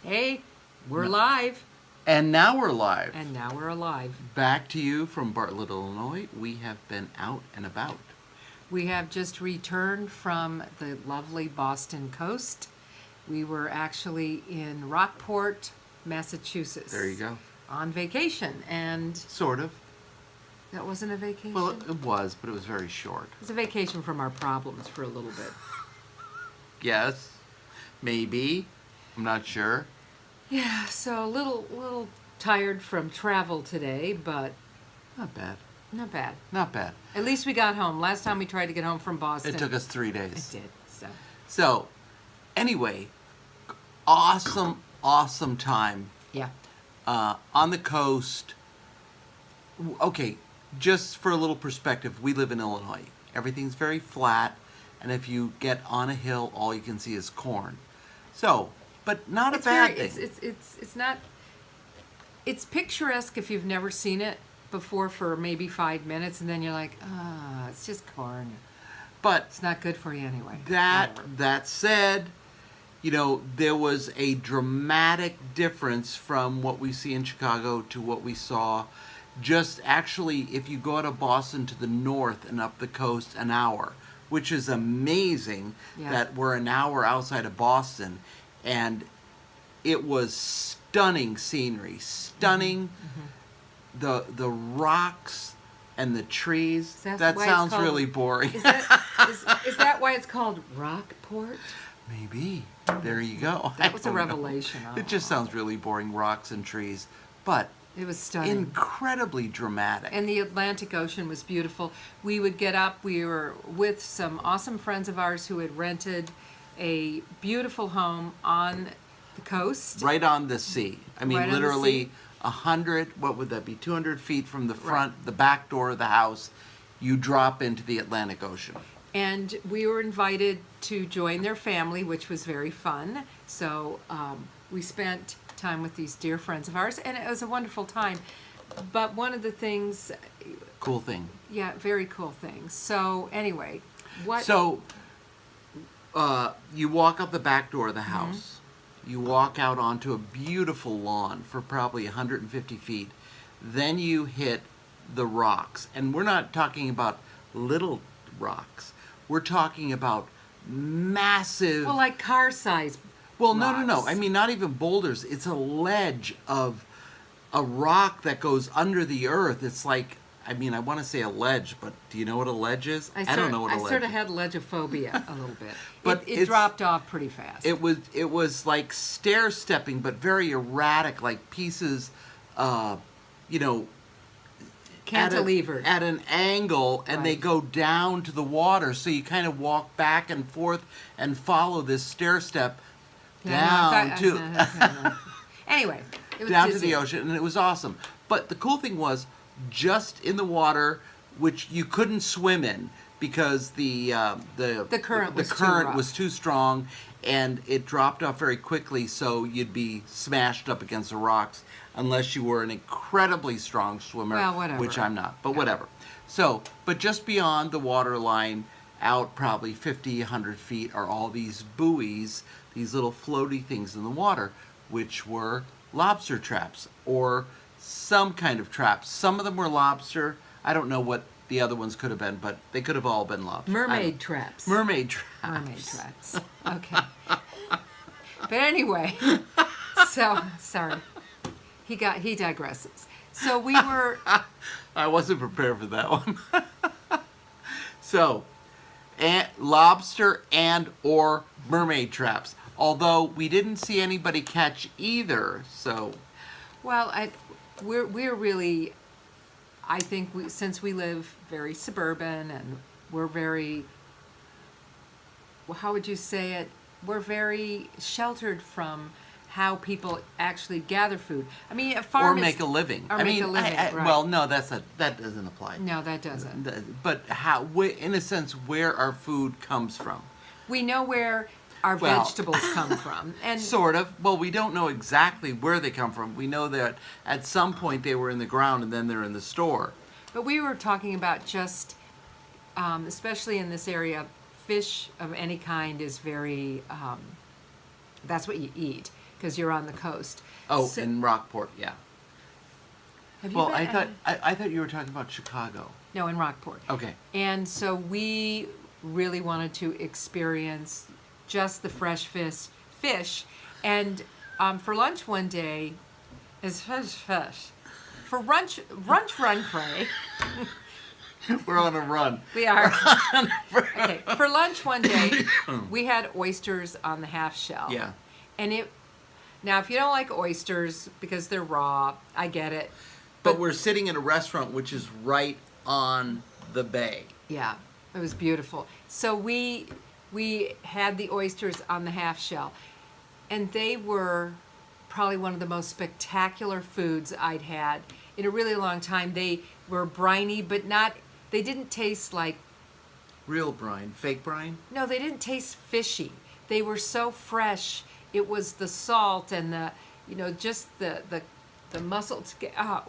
Hey, we're live. And now we're live. And now we're alive. Back to you from Bartlett, Illinois. We have been out and about. We have just returned from the lovely Boston coast. We were actually in Rockport, Massachusetts. There you go. On vacation, and Sort of. that wasn't a vacation. Well, it was, but it was very short. It was a vacation from our problems for a little bit. Yes. Maybe. I'm not sure. Yeah, so a little tired from travel today, but Not bad. not bad. Not bad. At least we got home. Last time we tried to get home from Boston, It took us 3 It days. did. So So, anyway, awesome time yeah. on the coast. Okay, just for a little perspective, we live in Illinois. Everything's very flat, and if you get on a hill, all you can see is corn. So, but not a bad thing. It's not. It's picturesque if you've never seen it before for maybe 5 minutes, and then you're like, it's just corn. But It's not good for you anyway. that Whatever. said, there was a dramatic difference from what we see in Chicago to what we saw. Just actually, if you go out of Boston to the north and up the coast an hour, which is amazing Yeah. that we're an hour outside of Boston, and it was stunning scenery, stunning. The rocks and the trees. That's That why it's sounds called- really boring. Is that why it's called Rockport? Maybe. There you go. That I was a don't know. revelation. It just sounds really boring, rocks and trees, but It was stunning. incredibly dramatic. And the Atlantic Ocean was beautiful. We would get up. We were with some awesome friends of ours who had rented a beautiful home on the coast. Right on the sea. I mean, Right on the literally sea. 100, what would that be, 200 feet from the front, the back door of the house, you drop into the Atlantic Ocean. And we were invited to join their family, which was very fun. So we spent time with these dear friends of ours, and it was a wonderful time. But one of the things, Cool thing. yeah, very cool things. So anyway, what? So, you walk up the back door of the house. You walk out onto a beautiful lawn for probably 150 feet. Then you hit the rocks. And we're not talking about little rocks. We're talking about massive... well, like car size. Well, no. rocks. I mean, not even boulders. It's a ledge of a rock that goes under the earth. It's like, I mean, I want to say a ledge, but do you know what a ledge is? I don't know what a ledge I sort of is. had legophobia a little bit. But it it's- dropped off pretty fast. It was like stair stepping, but very erratic, like pieces, Cantilevered. at an angle, and they Right. go down to the water. So you kind of walk back and forth and follow this stair step down to Anyway, it was down to dizzying. the ocean, and it was awesome. But the cool thing was, just in the water, which you couldn't swim in because the current was too current rough. was too strong, and it dropped off very quickly. So you'd be smashed up against the rocks unless you were an incredibly strong swimmer, Well, whatever. which I'm not. But Yeah. whatever. So, but just beyond the water line, out probably 50, 100 feet, are all these buoys, these little floaty things in the water, which were lobster traps or some kind of traps. Some of them were lobster. I don't know what the other ones could have been, but they could have all been lobster. Mermaid traps. Mermaid traps. Mermaid traps. Okay. But anyway, so sorry. He digresses. So we were I wasn't prepared for that one. So, lobster and or mermaid traps. Although we didn't see anybody catch either, so well, we're really, I think since we live very suburban and we're very, well, how would you say it? We're very sheltered from how people actually gather food. I mean, a farm or is, make a living. Or I make mean, a living, right. well, no, that doesn't apply. No, that doesn't. But in a sense, where our food comes from. We know where our Well, vegetables come from, and Sort of. Well, we don't know exactly where they come from. We know that at some point they were in the ground and then they're in the store. but we were talking about just, especially in this area, fish of any kind is very. That's what you eat. because you're on the coast. Oh, So- in Rockport, yeah. have you Well, been? I thought you were talking about Chicago. No, in Rockport. Okay. And so we really wanted to experience just the fresh fish. And for lunch one day, is fish. For brunch, run pray. We're on a run. We are. Okay. For lunch one day, we had oysters on the half shell. Yeah. And now if you don't like oysters because they're raw, I get it. But we're sitting in a restaurant which is right on the bay. Yeah, it was beautiful. So we had the oysters on the half shell, and they were probably one of the most spectacular foods I'd had in a really long time. They were briny, but they didn't taste like, Real brine. Fake brine? no, they didn't taste fishy. They were so fresh. It was the salt and just the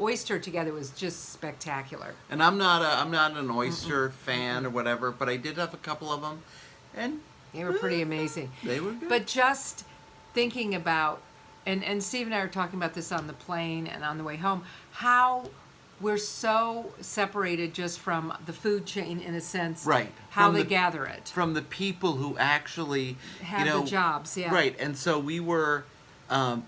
oyster together was just spectacular. And I'm not an oyster fan or whatever, but I did have a couple of them, and They were pretty amazing. they were good. But just thinking about, and Steve and I were talking about this on the plane and on the way home, how we're so separated just from the food chain in a sense. Right. How From they the- gather it. from the people who actually Have the jobs, yeah. Right, and so we were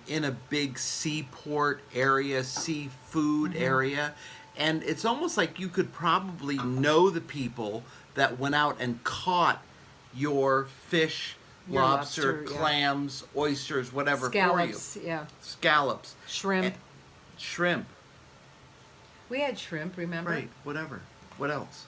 in a big seaport area, seafood Mm-hmm. area, and it's almost like you could probably know the people that went out and caught your fish, Your lobster, lobster, yeah. clams, oysters, whatever Scallops, for you. yeah. Scallops. Shrimp. And- shrimp. We had shrimp, remember? Right, whatever. What else?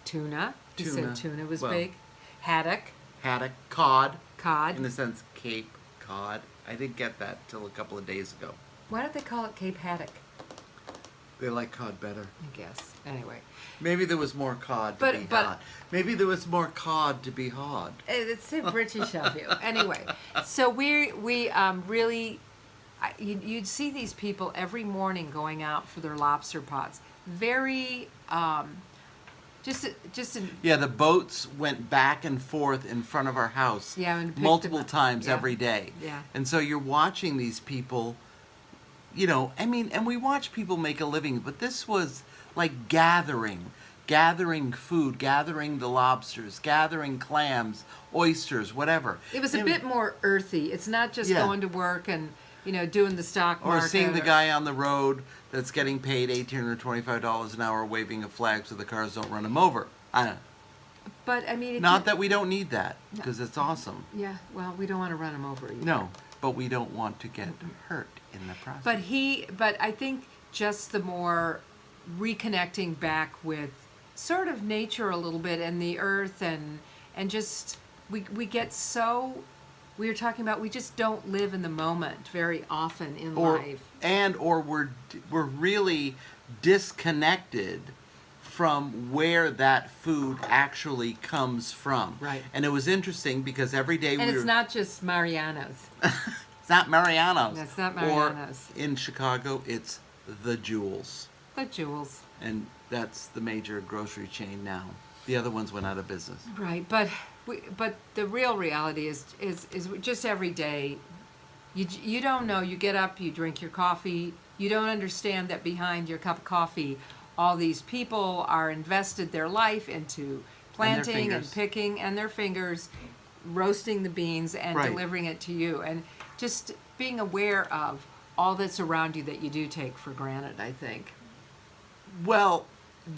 Tuna. You Tuna. said tuna was Well- big. Haddock. Haddock, cod. Cod. In a sense, Cape Cod. I didn't get that till a couple of days ago. Why did they call it Cape Haddock? They like cod better. I guess. Anyway. Maybe there was more cod to But- be but- had. Maybe there was more cod to be had. It's so British of you. Anyway, so we really, you'd see these people every morning going out for their lobster pots. Very, just in, Yeah, the boats went back and forth in front of our house Yeah, and picked multiple them up. times Yeah. every day. Yeah. And so you're watching these people, and we watch people make a living, but this was like gathering food, gathering the lobsters, gathering clams, oysters, whatever. it was a bit more earthy. It's not just Yeah. going to work and doing the stock Or market. seeing the guy on the road that's getting paid $18 or $25 an hour waving a flag so the cars don't run him over. I don't know. But I mean, Not that we don't need that, because it's awesome. Yeah, well, we don't want to run them over either. No, but we don't want to get hurt in the process. But I think just the more reconnecting back with sort of nature a little bit and the earth and just we get so we were talking about we just don't live in the moment very often in life. or we're really disconnected from where that food actually comes from. Right. And it was interesting because every day And we it's were not just Mariano's. it's not Mariano's. That's not Or Mariano's. in Chicago it's the Jewels. The Jewels. And that's the major grocery chain now. The other ones went out of business. Right, but the real reality is just every day. You don't know. You get up, you drink your coffee. You don't understand that behind your cup of coffee, all these people are invested their life into planting and fingers. picking, and their fingers roasting the beans and Right. delivering it to you, and just being aware of all that's around you that you do take for granted. I think. Well,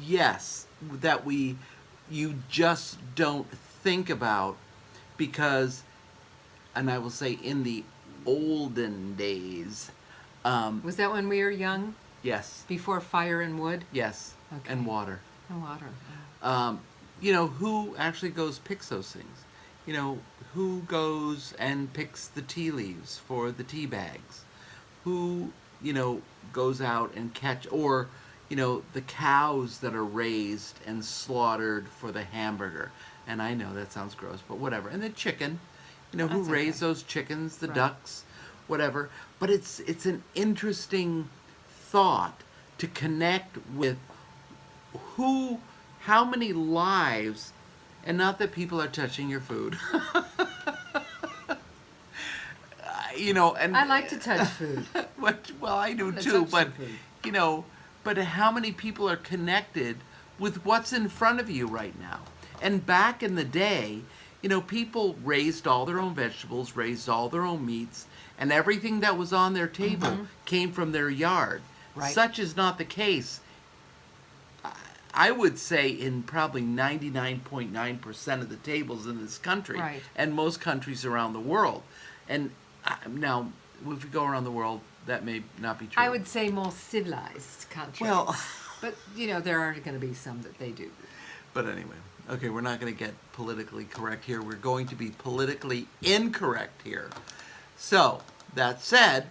yes, that you just don't think about because, and I will say in the olden days, Was that when we were young, yes, before fire and wood yes, Okay. and water. and water? Who actually goes picks those things? Who goes and picks the tea leaves for the tea bags? Who, goes out and or, the cows that are raised and slaughtered for the hamburger. And I know that sounds gross, but whatever. And the chicken, who That's raised okay. those chickens, the Right. ducks, whatever. But it's an interesting thought to connect with how many lives, and not that people are touching your food. and I like to touch food. well, I do to too, touch but some food. but how many people are connected with what's in front of you right now? And back in the day, people raised all their own vegetables, raised all their own meats, and everything that was on their table came from their yard. Right. Such is not the case. I would say in probably 99.9% of the tables in this country, Right. and most countries around the world. And now, if we go around the world, that may not be true. I would say more civilized countries. Well, but there are going to be some that they do. but anyway, okay, we're not going to get politically correct here. We're going to be politically incorrect here. So, that said,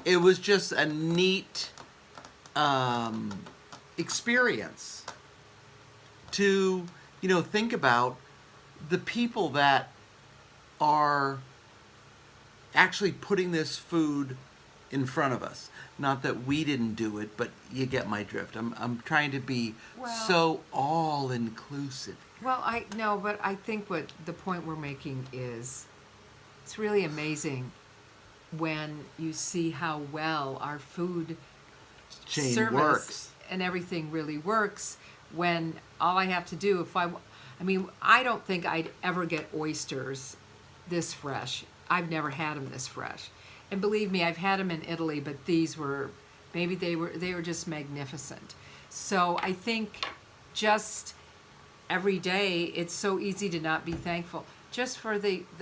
it was just a neat experience to, think about the people that are actually putting this food in front of us. Not that we didn't do it, but you get my drift. I'm trying to be so all-inclusive. Well, I know, but I think what the point we're making is it's really amazing when you see how well our food Chain service works. and everything really works when all I have to do I don't think I'd ever get oysters this fresh. I've never had them this fresh. And believe me, I've had them in Italy, but these were they were just magnificent. So I think just every day it's so easy to not be thankful. Just for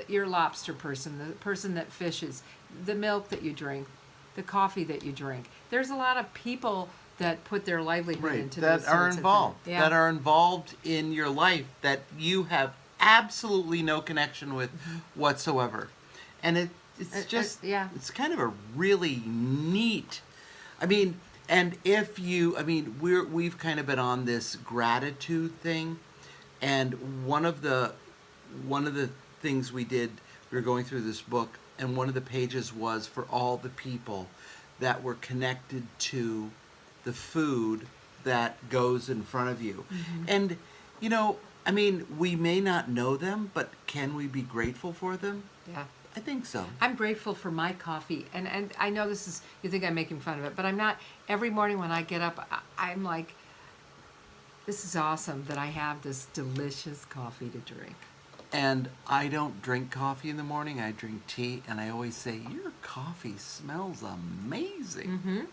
your lobster person, the person that fishes, the milk that you drink, the coffee that you drink. There's a lot of people that put their livelihood into that those are sorts of involved, things. Yeah. that are involved in your life that you have absolutely no connection with whatsoever, and it's just yeah. it's kind of a really neat. And if you, we've kind of been on this gratitude thing, and one of the things we did, we were going through this book, and one of the pages was for all the people that were connected to the food that goes in front of you. And, we may not know them, but can we be grateful for them? Yeah. I think so. I'm grateful for my coffee, and I know you think I'm making fun of it, but I'm not. Every morning when I get up, I'm like, this is awesome that I have this delicious coffee to drink. And I don't drink coffee in the morning, I drink tea, and I always say, your coffee smells amazing.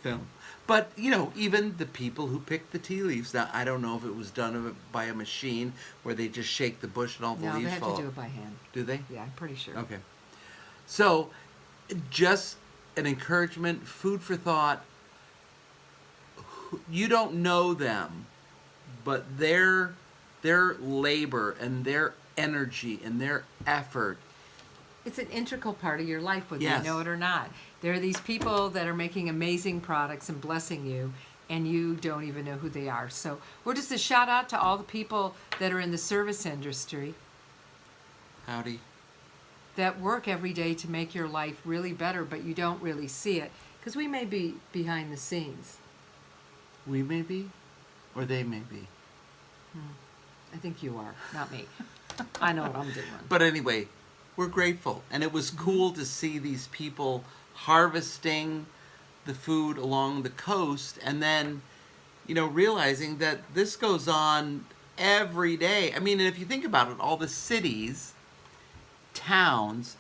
So, but, even the people who pick the tea leaves, now I don't know if it was done by a machine where they just shake the bush and all the No, leaves they have fall. to do it by hand. Do they? Yeah, I'm pretty sure. Okay. So, just an encouragement, food for thought. You don't know them, but their labor and their energy and their effort. It's an integral part of your life, whether Yes. you know it or not. There are these people that are making amazing products and blessing you, and you don't even know who they are. So we're just a shout out to all the people that are in the service industry Howdy. that work every day to make your life really better, but you don't really see it because we may be behind the scenes. We may be, or they may be. I think you are, not me. I know what I'm doing. But anyway, we're grateful. And it was cool to see these people harvesting the food along the coast and then, realizing that this goes on every day. And if you think about it, all the cities, towns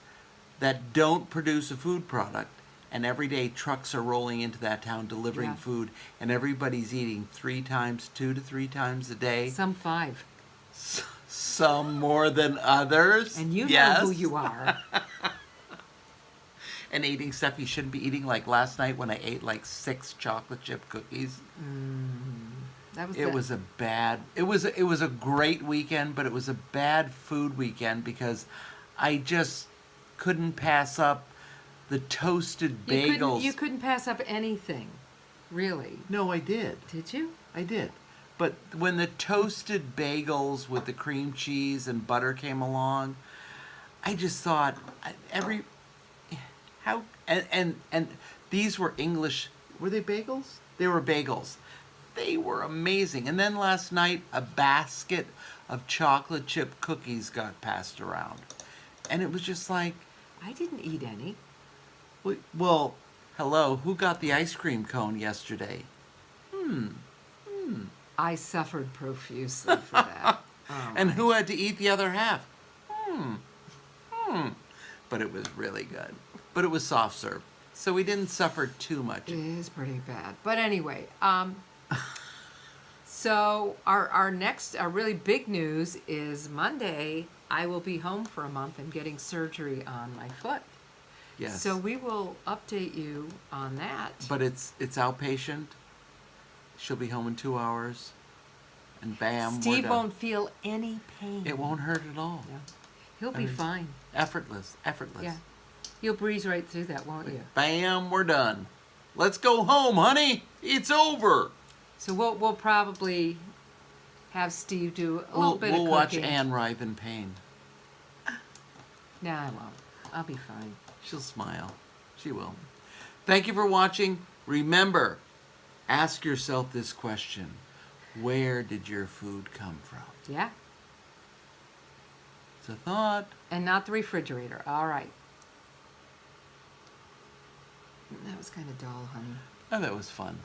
that don't produce a food product, and every day trucks are rolling into that town delivering Yeah. food, and everybody's eating 2 to 3 times a day. Some 5. Some more than others. And you Yes. know who you are. And eating stuff you shouldn't be eating, like last night when I ate like 6 chocolate chip cookies. It was a great weekend, but it was a bad food weekend because I just couldn't pass up the toasted bagels. You couldn't pass up anything, really. No, I did. Did you? I did. But when the toasted bagels with the cream cheese and butter came along, I just thought and these were English. Were they bagels? They were bagels. They were amazing. And then last night, a basket of chocolate chip cookies got passed around. And it was just like, I didn't eat any. Well, hello, who got the ice cream cone yesterday? I suffered profusely for that. Oh, And my. who had to eat the other half? But it was really good. But it was soft serve. So we didn't suffer too much. It is pretty bad. But anyway, so our next, our really big news is Monday, I will be home for a month and getting surgery on my foot. Yes. So we will update you on that. But it's outpatient. She'll be home in 2 hours. And bam, we're Steve done. won't feel any pain. It won't hurt at all. No. He'll I be mean, fine. Effortless. Yeah. You'll breeze right through that, won't you? Bam, we're done. Let's go home, honey. It's over. So we'll probably have Steve do a little bit We'll of watch cooking. Anne writhe in pain. No, I won't. I'll be fine. She'll smile. She will. Thank you for watching. Remember, ask yourself this question. Where did your food come from? Yeah. It's a thought. And not the refrigerator. All right. That was kind of dull, honey. Oh, that was fun.